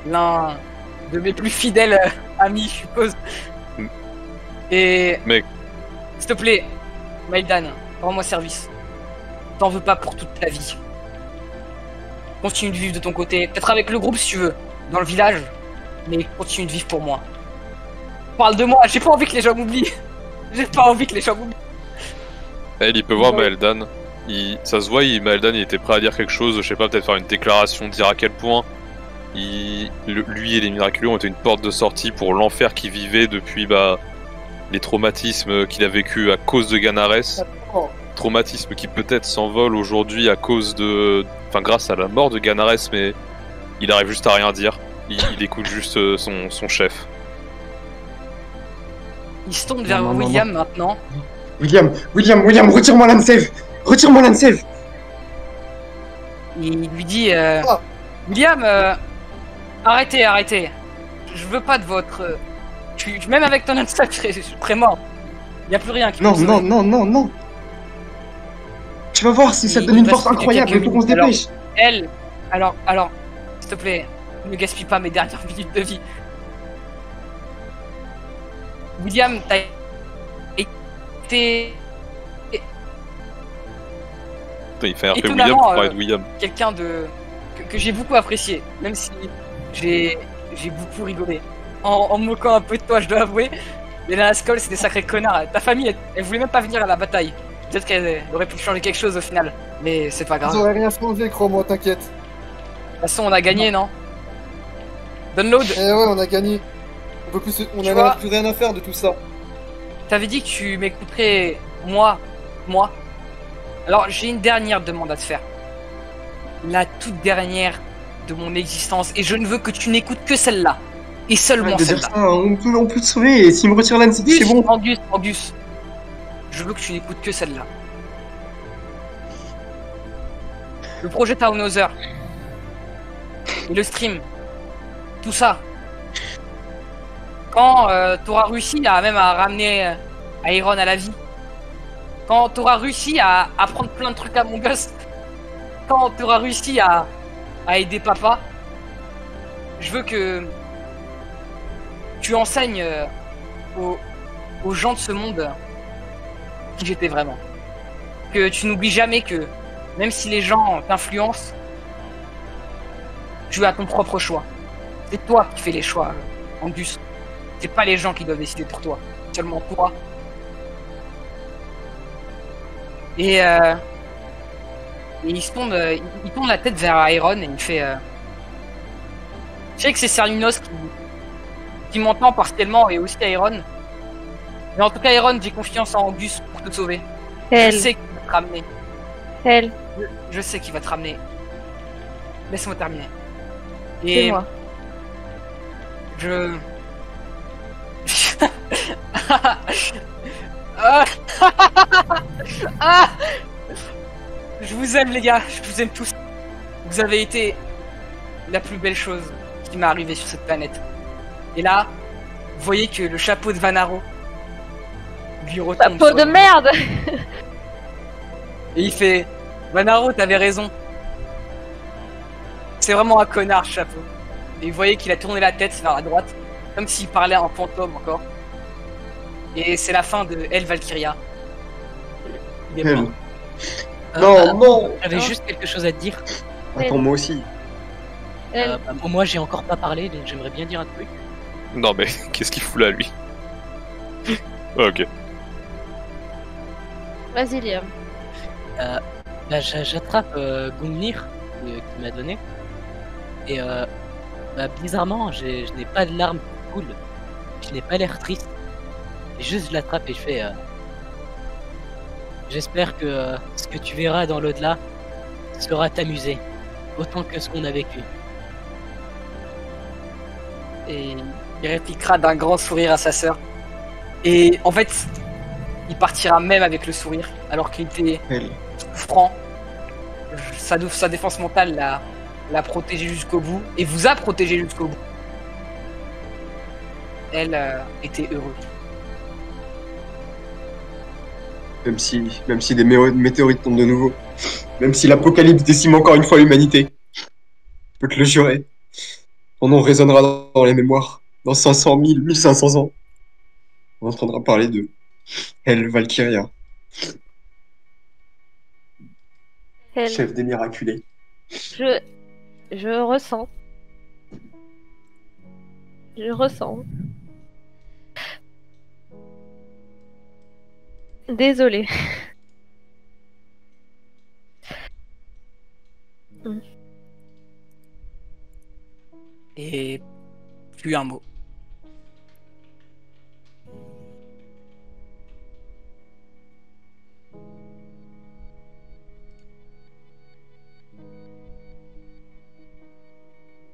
l'un de mes plus fidèles amis, je suppose. Et
Mec.
s'il te plaît, Maeldan, rends-moi service. T'en veux pas pour toute ta vie. Continue de vivre de ton côté, peut-être avec le groupe si tu veux, dans le village, mais continue de vivre pour moi. Parle de moi, j'ai pas envie que les gens m'oublient. J'ai pas envie que les gens m'oublient.
Elle, il peut voir Maeldan. Ça se voit, Maeldan il était prêt à dire quelque chose, je sais pas, peut-être faire une déclaration, dire à quel point lui et les Miraculeux ont été une porte de sortie pour l'enfer qu'il vivait depuis les traumatismes qu'il a vécu à cause de Ganares. Traumatismes qui peut-être s'envolent aujourd'hui à cause grâce à la mort de Ganares, mais il arrive juste à rien dire. Il écoute juste son chef.
Il se tourne vers
Non, non,
William maintenant.
William, retire-moi l'Ansave. Retire-moi l'Ansave.
Il lui dit William, arrêtez. Je veux pas de votre. Même avec ton Unstable, je serais mort. Y a plus rien qui peut
Non,
me
non,
sauver.
non, non, non. Tu vas voir, si ça te donne une force incroyable, il faut qu'on se dépêche.
Alors, s'il te plaît, ne gaspille pas mes dernières minutes de vie. William, t'as été
Il fait un peu William pour parler de William.
quelqu'un que j'ai beaucoup apprécié, même si j'ai beaucoup rigolé. En me moquant un peu de toi, je dois avouer. Mais la Skoll, c'est des sacrés connards. Ta famille, elle voulait même pas venir à la bataille. Peut-être qu'elle aurait pu changer quelque chose au final. Mais c'est pas grave.
Ils auraient rien changé, crois-moi, t'inquiète.
De toute façon, on a gagné, non? Download,
Eh ouais, on a gagné. On
Tu
a
vois
plus rien à faire de tout ça.
t'avais dit que tu m'écouterais, moi. Alors, j'ai une dernière demande à te faire. La toute dernière de mon existence. Et je ne veux que tu n'écoutes que celle-là. Et seulement
Arrête de dire
celle-là.
ça, on peut te sauver, et s'il me retire l'âne, c'est bon.
Angus. Je veux que tu n'écoutes que celle-là. Le projet Townhauser. Et le stream. Tout ça. Quand t'auras réussi à ramener Iron à la vie. Quand t'auras réussi à apprendre plein de trucs à mon gosse. Quand t'auras réussi à aider papa. Je veux que tu enseignes aux gens de ce monde qui j'étais vraiment. Que tu n'oublies jamais que même si les gens t'influencent, tu as ton propre choix. C'est toi qui fais les choix, Angus. C'est pas les gens qui doivent décider pour toi, seulement toi. Et il se tourne, il tourne la tête vers Iron et il fait. Je sais que c'est Cernunos qui m'entend partiellement et aussi Iron. Mais en tout cas, Iron, j'ai confiance en Angus pour te sauver. Je sais qu'il va te ramener. Je sais qu'il va te ramener. Laisse-moi terminer.
C'est moi.
Je vous aime les gars, je vous aime tous. Vous avez été la plus belle chose qui m'est arrivée sur cette planète. Et là, vous voyez que le chapeau de Vanaro lui retombe.
Chapeau
sur
de
le-
merde.
Et il fait Vanaro, t'avais raison. C'est vraiment un connard, ce chapeau. Et vous voyez qu'il a tourné la tête vers la droite, comme s'il parlait à un fantôme encore. Et c'est la fin de El Valkyria. Il est mort.
Non.
J'avais juste quelque chose à te dire.
Attends, moi aussi.
Moi, j'ai encore pas parlé, donc j'aimerais bien dire un truc.
Non mais qu'est-ce qu'il fout là lui? Ok.
Vas-y, Liam.
J'attrape Gungnir qui m'a donné. Et bizarrement, je n'ai pas de larmes qui coulent. Je n'ai pas l'air triste. Et juste je l'attrape et je fais. J'espère que ce que tu verras dans l'au-delà sera t'amuser. Autant que ce qu'on a vécu.
Et il répliquera d'un grand sourire à sa sœur. Et en fait, il partira même avec le sourire, alors qu'il était
Elle.
souffrant. Sa défense mentale l'a protégé jusqu'au bout, et vous a protégé jusqu'au bout. Elle était heureuse.
Même si des météorites tombent de nouveau. Même si l'apocalypse décime encore une fois l'humanité. Je peux te le jurer. Ton nom résonnera dans les mémoires. Dans 500 000, 1500 ans. On entendra parler de El Valkyria, chef des miraculés.
Je ressens. Je ressens. Désolée.
Et plus un mot.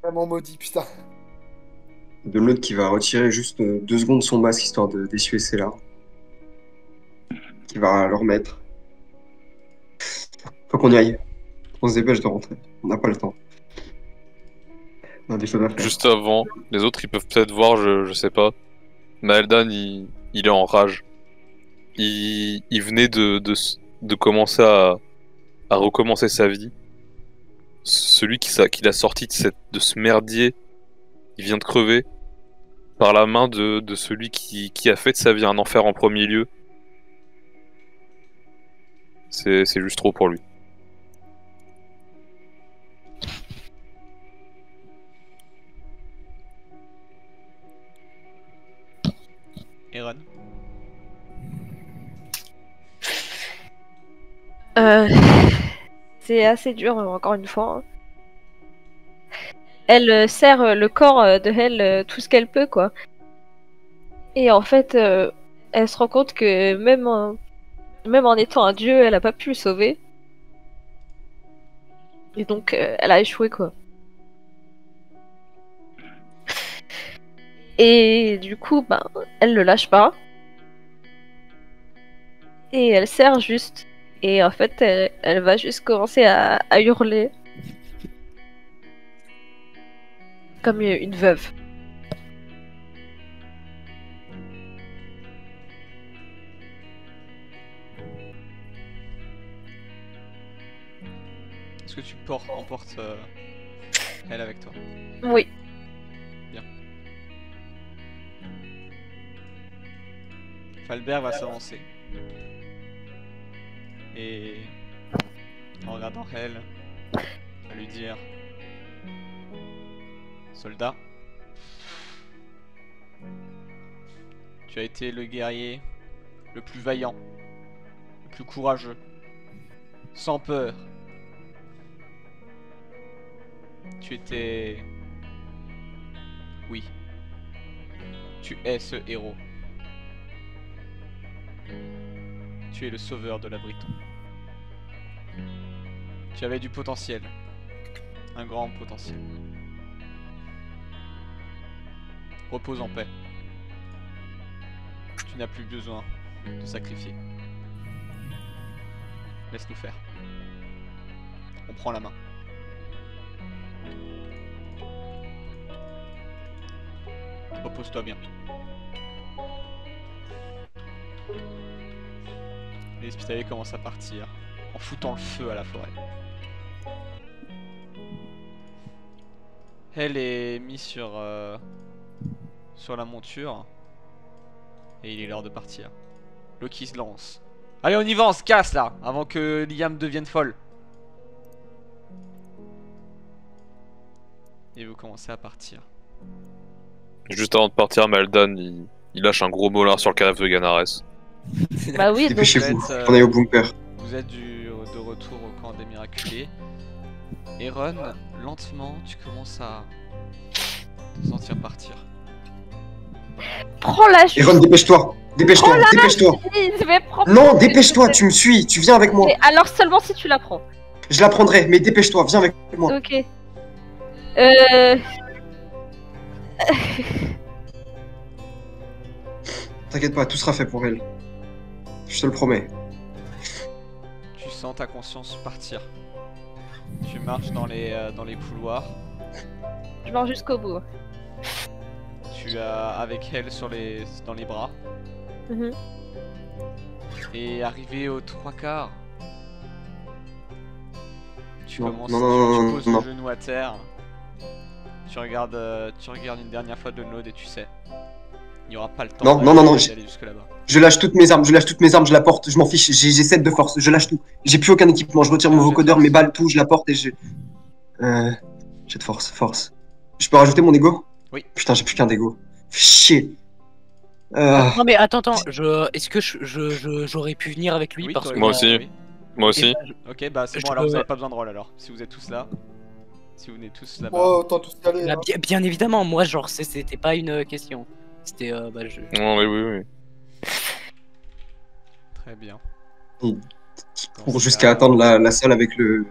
Vraiment maudit, putain.
De l'autre qui va retirer juste 2 secondes son masque histoire d'essuyer ses larmes. Qui va le remettre. Faut qu'on y aille. On se dépêche de rentrer. On n'a pas le temps. On a des choses à faire.
Juste avant, les autres ils peuvent peut-être voir, je sais pas. Maeldan il est en rage. Il venait de commencer à recommencer sa vie. Celui qui l'a sorti de ce merdier, il vient de crever par la main de celui qui a fait de sa vie un enfer en premier lieu. C'est juste trop pour lui.
Aaron.
C'est assez dur, encore une fois. Hein. Elle serre le corps de elle tout ce qu'elle peut, quoi. Et en fait, elle se rend compte que même en étant un dieu, elle a pas pu le sauver. Et donc, elle a échoué, quoi. Et du coup, ben, elle le lâche pas. Et elle serre juste. Et en fait, elle va juste commencer à hurler. Comme une veuve.
Est-ce que tu emportes elle avec toi?
Oui.
Bien. Falbert va s'avancer. Et en regardant elle, va lui dire: soldat, tu as été le guerrier le plus vaillant, le plus courageux, sans peur. Tu étais... Oui. Tu es ce héros. Tu es le sauveur de la Briton. Tu avais du potentiel. Un grand potentiel. Repose en paix. Tu n'as plus besoin de sacrifier. Laisse-nous faire. On prend la main. Repose-toi bien. Les hospitaliers commencent à partir en foutant le feu à la forêt. Elle est mise sur la monture et il est l'heure de partir. Loki se lance. Allez, on y va, on se casse là, avant que Liam devienne folle. Et vous commencez à partir.
Juste avant de partir, Maldan il lâche un gros molar sur le cadavre de Ganares.
Bah oui, donc
Dépêchez-vous,
Vous êtes,
on est au bunker.
Vous êtes de retour au camp des miraculés. Aaron, lentement, tu commences à te sentir partir.
prends la chute.
Aaron, dépêche-toi, dépêche-toi, dépêche-toi.
Je vais prendre.
Non, dépêche-toi, tu me suis, tu viens avec moi.
Et alors seulement si tu la prends.
Je la prendrai, mais dépêche-toi, viens avec moi.
Ok.
T'inquiète pas, tout sera fait pour elle. Je te le promets.
Tu sens ta conscience partir. Tu marches dans les couloirs.
Je marche jusqu'au bout.
Tu as avec elle dans les bras.
Mhm.
Et arrivé aux 3/4, tu
Non,
commences,
non,
tu poses
non.
le genou à terre. Tu regardes une dernière fois de l'aude et tu sais, il n'y aura pas le temps d'aller jusque là-bas.
Je lâche toutes mes armes, je la porte, je m'en fiche, j'ai 7 de force, je lâche tout. J'ai plus aucun équipement, je retire mon vocodeur, mes balles, tout, je la porte et j'ai de force. Je peux rajouter mon ego?
Oui.
Putain, j'ai plus qu'un d'ego. Chier.
Non mais attends, est-ce que j'aurais pu venir avec lui
Oui,
parce
toi,
que
Moi aussi.
oui.
Moi aussi.
Ok, bah c'est
Je
bon, alors
peux-
vous avez pas besoin de rôle alors. Si vous êtes tous là. Si vous venez tous là-bas.
Oh, autant tous y aller.
Bah,
hein.
bien évidemment, moi genre c'était pas une question. C'était
Non, oui.
Très bien.
Il
Dans
court
ce
jusqu'à
cas,
atteindre la salle avec le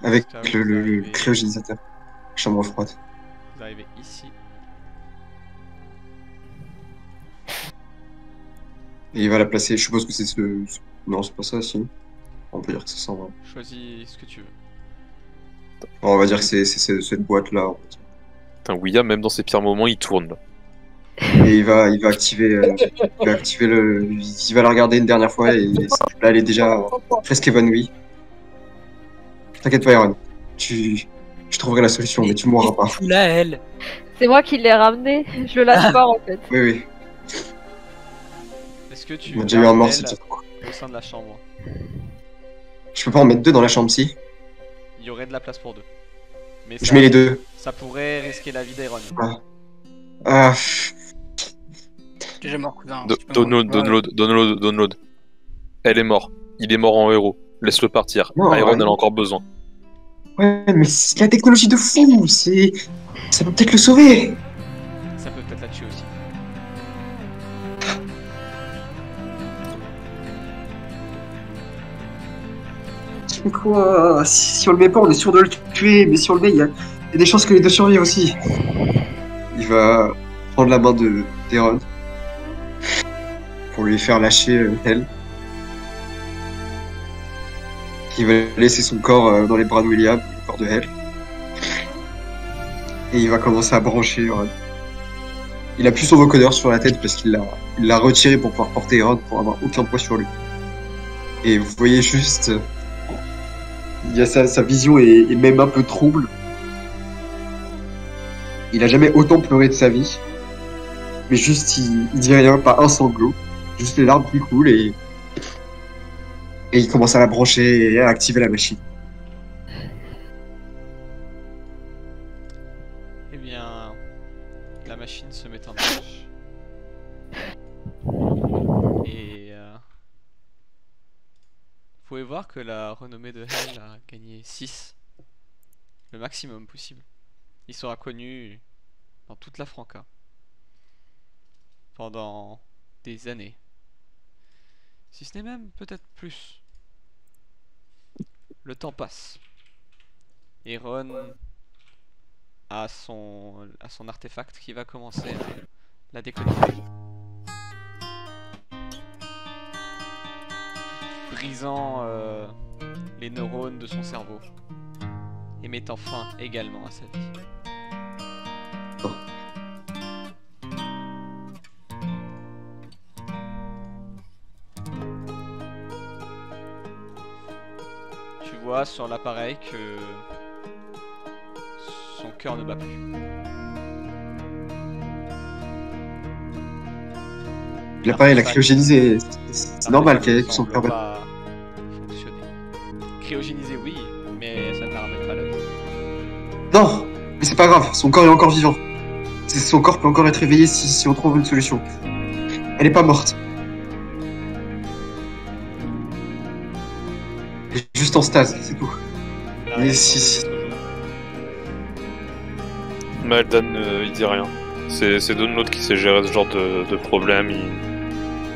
Jusqu'à où vous
le
arrivez.
cryogénisateur. Chambre froide.
Vous arrivez ici.
Et il va la placer, je suppose que c'est ce... Non, c'est pas ça, si. On peut dire que c'est ça, ouais.
Choisis ce que tu veux.
On va dire que c'est cette boîte-là.
Putain, William, même dans ses pires moments, il tourne là.
Et il va activer, il va la regarder une dernière fois et là elle est déjà presque évanouie. T'inquiète pas, Aaron. Je trouverai la solution, mais tu mourras pas.
Qu'est-ce que tu là, elle?
C'est moi qui l'ai ramené. Je le lâche pas en fait.
Oui, oui.
Est-ce que tu
On a déjà eu un mort,
gardes
c'est
elle
tout.
au sein de la chambre?
Je peux pas en mettre 2 dans la chambre si.
Il y aurait de la place pour 2. Mais
Je mets les 2.
ça pourrait risquer la vie d'Iron.
Ah,
J'ai jamais mort, cousin.
Download. Elle est morte. Il est mort en héros. Laisse-le partir.
Non,
Iron,
ouais.
elle a encore besoin.
ouais, mais c'est la technologie de fou. Ça peut peut-être le sauver.
Ça peut peut-être la tuer aussi.
Mais quoi? Si on le met pas, on est sûr de le tuer. Mais si on le met, il y a des chances que les 2 survivent aussi. Il va prendre la main d'Aaron pour lui faire lâcher elle. Il va laisser son corps dans les bras de William, le corps de elle. Et il va commencer à brancher Aaron. Il a plus son vocodeur sur la tête parce qu'il l'a retiré pour pouvoir porter Aaron pour avoir aucun poids sur lui. Et vous voyez juste, il y a sa vision est même un peu trouble. Il a jamais autant pleuré de sa vie. Mais juste, il dit rien, pas un sanglot. Juste les larmes qui coulent et il commence à la brancher et à activer la machine.
Eh bien, la machine se met en marche. Et vous pouvez voir que la renommée de Hell a gagné 6. Le maximum possible. Il sera connu dans toute la Franca. Pendant des années. Si ce n'est même peut-être plus. Le temps passe. Et Ron a son artefact qui va commencer à la déconnecter. Brisant les neurones de son cerveau. Et mettant fin également à sa vie. Tu vois sur l'appareil que son cœur ne bat plus.
L'appareil l'a cryogénisé. C'est normal qu'elle ait son cœur bat.
pas fonctionner. Cryogénisé oui, mais ça ne la ramène pas la vie.
Non, mais c'est pas grave, son corps est encore vivant. Son corps peut encore être réveillé si on trouve une solution. Elle est pas morte. Elle est juste en stase, c'est tout.
La
Mais
réaction
si-
de l'autre jour.
Maldan, il dit rien. C'est Download qui sait gérer ce genre de problème.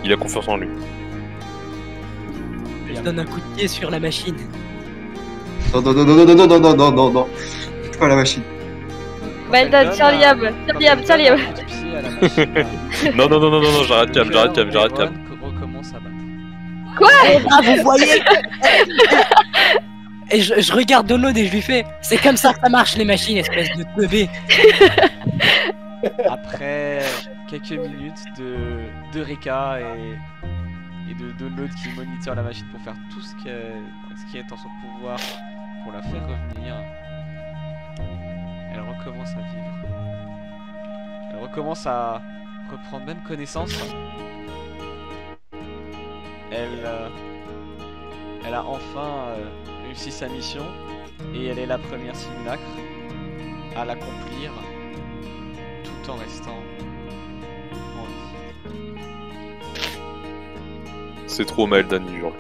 Il a confiance en lui.
Je donne un coup de pied sur la machine.
Non, non. C'est pas la machine.
Maldan, tiens Liam. Tiens Liam.
Non, j'arrête Cam.
Ron recommence à battre.
Ah, vous voyez? Et je regarde Download et je lui fais: c'est comme ça que ça marche les machines, espèce de teubé.
Après quelques minutes de Rika et de Download qui moniteur la machine pour faire tout ce qui est en son pouvoir pour la faire revenir, elle recommence à vivre. Elle recommence à reprendre même connaissance. Elle a enfin réussi sa mission et elle est la première simulacre à l'accomplir tout en restant en vie.
C'est trop Maldan, il hurle.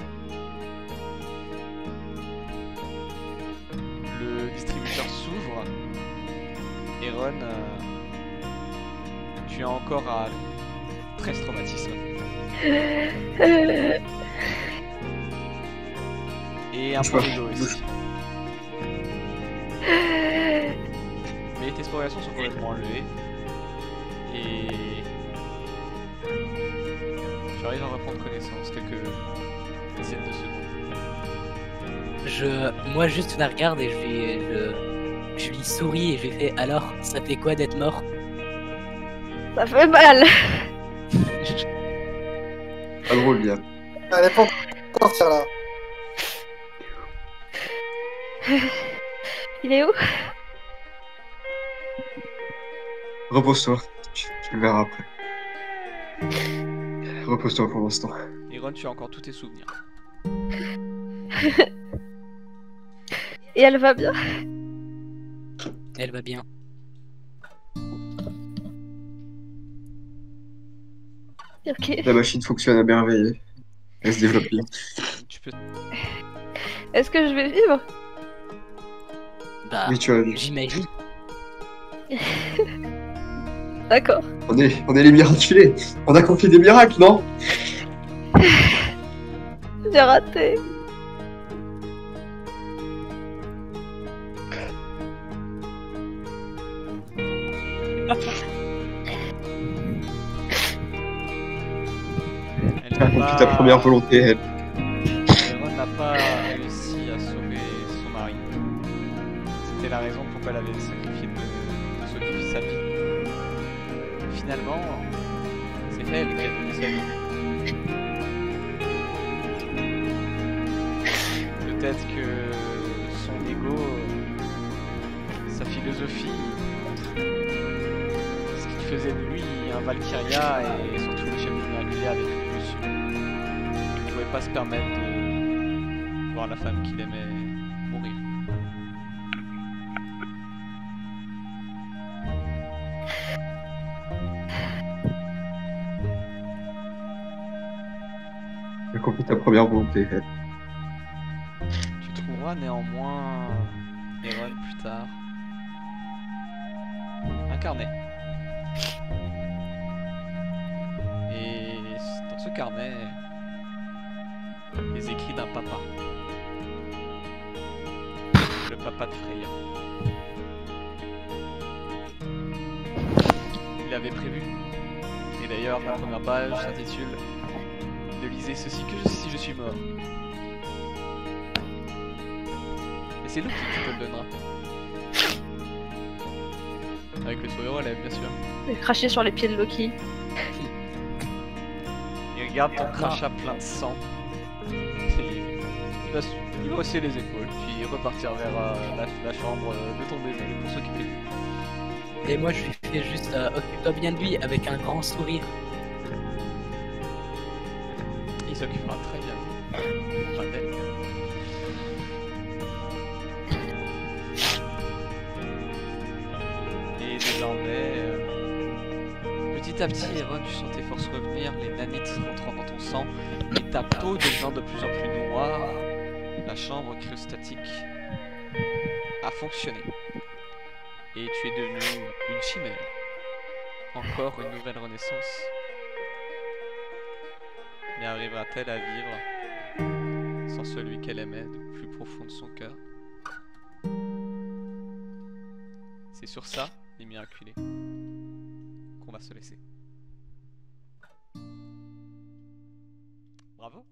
Le distributeur s'ouvre et Ron, tu as encore à 13 traumatismes. Et un
Je
point
vois.
d'ego aussi. Mais tes explorations sont complètement enlevées. Et tu arrives à reprendre connaissance quelques dizaines de secondes.
Moi juste je la regarde et je lui souris et je lui fais: alors, ça fait quoi d'être mort?
Ça fait mal.
Pas drôle, bien.
Elle est pas encore sortir là.
Il est où?
Repose-toi. Tu le verras après. Repose-toi pour l'instant.
Iron, tu as encore tous tes souvenirs.
Et elle va bien?
Elle va bien.
Ok.
La machine fonctionne à merveille. Elle se développe bien.
Tu peux...
Est-ce que je vais vivre?
Bah,
Oui, tu as vu.
j'imagine.
D'accord.
On est les miraculés. On a accompli des miracles, non?
J'ai raté.
Elle
Tu as accompli ta première volonté, elle.
Iron n'a pas réussi à sauver son mari. C'était la raison pourquoi elle avait sacrifié sa vie. Finalement, c'est elle qui a donné sa vie. Peut-être que son ego, sa philosophie, ce qui faisait de lui un Valkyria et surtout le chef du miraculé avec Lucius, il ne pouvait pas se permettre de voir la femme qu'il aimait mourir.
Tu as accompli ta première volonté, elle.
Tu trouveras néanmoins, Eron, plus tard, un carnet. Et dans ce carnet, les écrits d'un papa. Le papa de Freya. Il avait prévu. Et d'ailleurs, la première page s'intitule « Ne lisez ceci que si je suis mort ». Et c'est Loki qui te le donnera. Avec le sourire aux lèvres, bien sûr.
J'ai craché sur les pieds de Loki.
Il regarde ton crachat plein de sang. Et il va hausser les épaules, puis repartir vers la chambre de ton bébé pour s'occuper de lui.
Et moi, je lui fais juste occupe-toi bien de lui avec un grand sourire.
Il s'occupera très bien. Enfin, d'elle. Et désormais, petit à petit, Eron, tu sens tes forces revenir, les nanites rentrant dans ton sang, et ta peau devenant de plus en plus noire. La chambre cryostatique a fonctionné. Et tu es devenu une chimère. Encore une nouvelle renaissance. Mais arrivera-t-elle à vivre sans celui qu'elle aimait du plus profond de son cœur? C'est sur ça, les miraculés, qu'on va se laisser. Bravo!